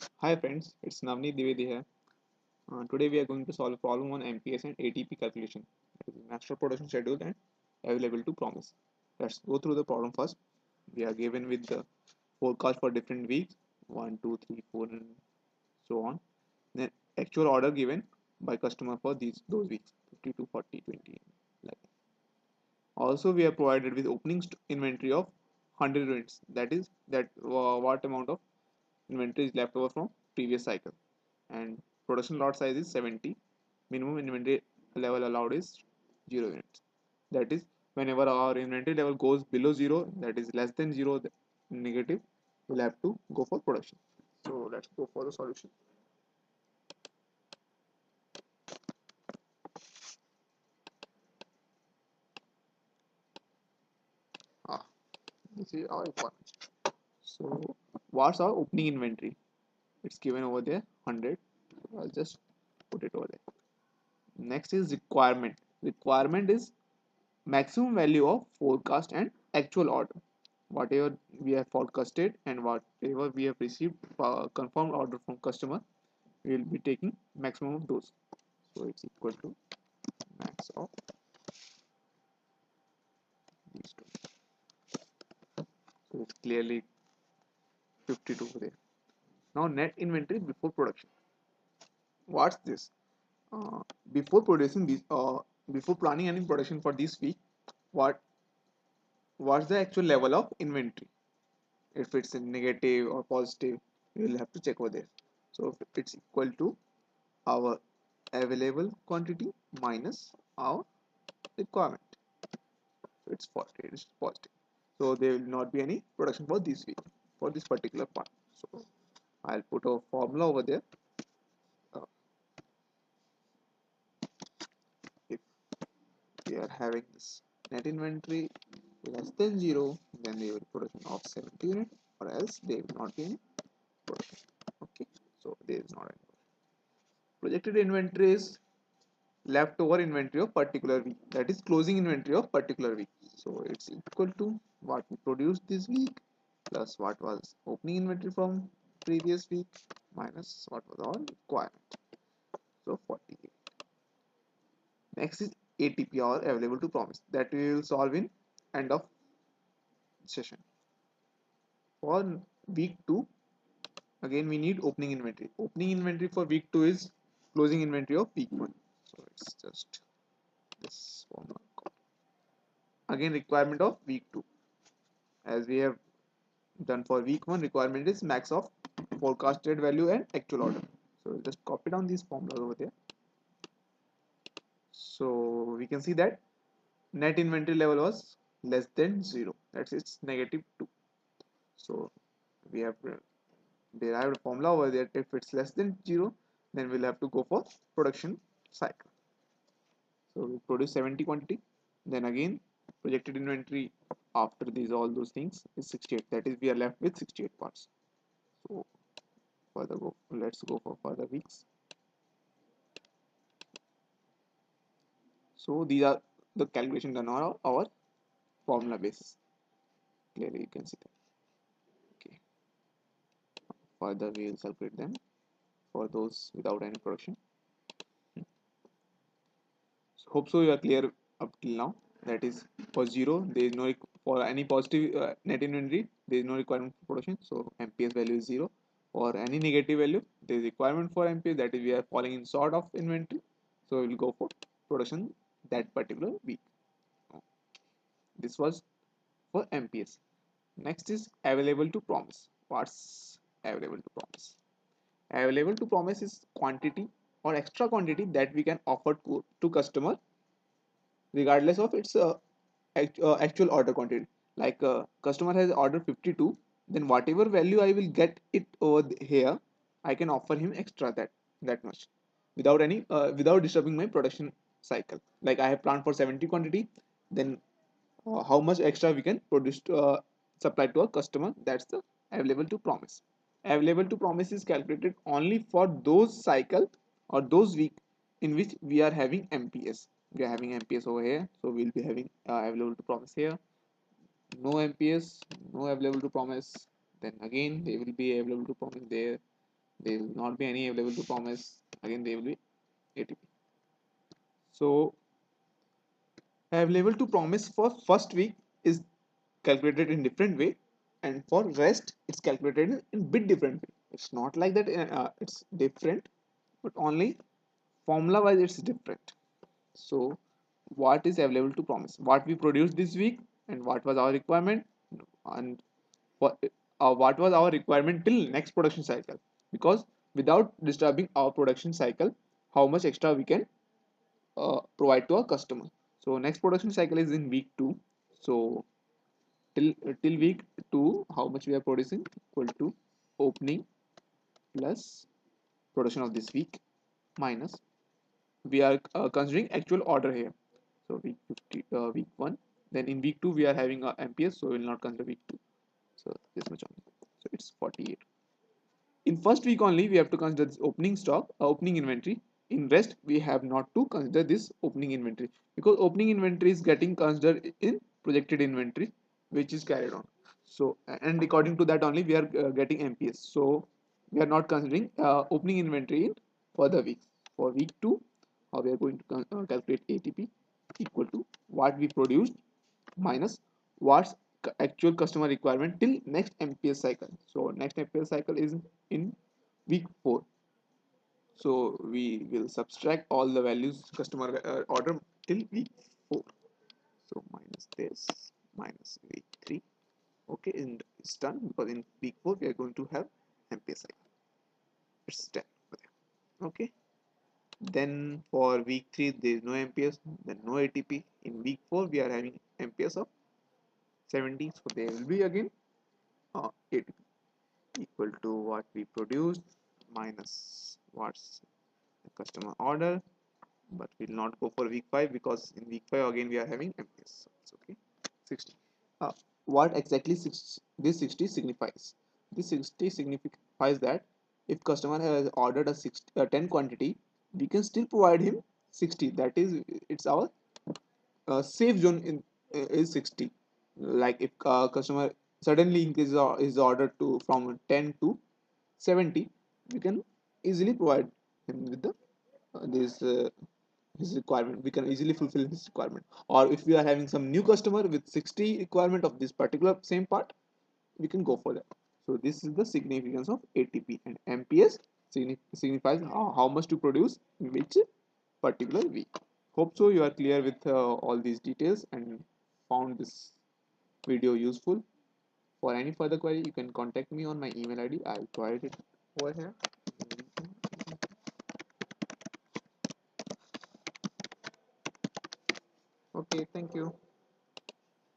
Hi friends, it's Navneet Dwivedi here. Today we are going to solve a problem on MPS and ATP calculation. That is master production schedule and available to promise. Let's go through the problem first. We are given with the forecast for different weeks 1, 2, 3, 4, and so on. Then actual order given by customer for those weeks 50 to 40, 20. Like also we are provided with opening inventory of 100 units. That is what amount of inventory is left over from previous cycle, and production lot size is 70. Minimum inventory level allowed is 0 units. That is, whenever our inventory level goes below 0, that is less than 0, negative, we'll have to go for production. So let's go for the solution. ah, this is our requirement. So what's our opening inventory? It's given over there 100. I'll just put it over there. Next is requirement is maximum value of forecast and actual order. Whatever we have forecasted and whatever we have received confirmed order from customer, we will be taking maximum of those. So it's equal to max of these two. So it's clearly 52 there. Now net inventory before production. What's this? uh, Before producing this, before planning any production for this week, what what's the actual level of inventory? If it's a negative or positive, we will have to check over there. So it's equal to our available quantity minus our requirement. So it's 40, it's positive. So there will not be any production for this week, for this particular part. So I'll put a formula over there. uh, if we are having this net inventory less than 0, then there will be production of 70 unit, or else there will not be any production. Okay, so there is not any projected inventory is leftover inventory of particular week, that is closing inventory of particular week. So it's equal to what we produced this week plus what was opening inventory from previous week minus what was our requirement. So 48. Next is ATP, or available to promise, that we will solve in end of session. For week 2, again we need opening inventory. Opening inventory for week 2 is closing inventory of week 1. So it's just this formula. Again requirement of week 2, as we have done for week 1, requirement is max of forecasted value and actual order. So we'll just copy down these formulas over there. So we can see that net inventory level was less than 0, that's it's negative 2. So we have derived a formula over there. If it's less than 0, then we'll have to go for production cycle. So we produce 70 quantity, then again projected inventory after these all those things is 68, that is we are left with 68 parts. So let's go for further weeks. So these are the calculation done on our formula basis. Clearly you can see that. Okay. Further we will calculate them for those without any production. So hope so you are clear up till now. That is, for 0 there is no for any positive net inventory there is no requirement for production. So MPS value is 0. For any negative value there is requirement for MPS, that is we are falling in short of inventory. So we will go for production that particular week. This was for MPS. Next is available to promise. What's available to promise? Available to promise is quantity or extra quantity that we can offer to customer regardless of its actual order quantity. Like customer has ordered 52, then whatever value I will get it over here, I can offer him extra that much without any without disturbing my production cycle. Like I have planned for 70 quantity, then how much extra we can produce supply to a customer, that's the available to promise. Available to promise is calculated only for those cycle or those week in which we are having MPS. We are having MPS over here, so we'll be having available to promise here. No MPS, no available to promise, then again they will be available to promise there. There will not be any available to promise. Again, they will be ATP. So available to promise for first week is calculated in different way, and for rest it's calculated in bit different way. It's not like that. It's different, but only formula wise it's different. So what is available to promise, what we produced this week, and what was our requirement, and what was our requirement till next production cycle, because without disturbing our production cycle, how much extra we can provide to our customer. So next production cycle is in week 2. So till week 2, how much we are producing, equal to opening plus production of this week minus, we are considering actual order here. So week 50, week 1, then in week 2 we are having a MPS, so we will not consider week 2. So this much only. So it's 48. In first week only we have to consider this opening stock, opening inventory. In rest we have not to consider this opening inventory, because opening inventory is getting considered in projected inventory which is carried on. So and according to that only we are getting MPS. So we are not considering opening inventory in further weeks. For week 2, how we are going to calculate ATP, equal to what we produced minus what's actual customer requirement till next MPS cycle. So next MPS cycle is in week 4. So we will subtract all the values customer order till week 4. So minus this minus week 3. Okay, and it's done, because in week 4 we are going to have MPS cycle. It's done. Okay. Then for week 3 there is no MPS, then no ATP. In week 4 we are having MPS of 70, so there will be again ATP, equal to what we produced minus what's the customer order. But we'll not go for week 5, because in week 5 again we are having MPS. So it's okay. 60. What exactly this 60 signifies? This 60 signifies that if customer has ordered a 10 quantity, we can still provide him 60. That is, it's our safe zone in is 60. Like if customer suddenly increases his order to from 10 to 70, we can easily provide him with the this his requirement. We can easily fulfill his requirement. Or if we are having some new customer with 60 requirement of this particular same part, we can go for that. So this is the significance of ATP, and MPS signifies how much to produce in which particular week. Hope so you are clear with all these details and found this video useful. For any further query, you can contact me on my email ID. I'll provide it over here. Okay, thank you.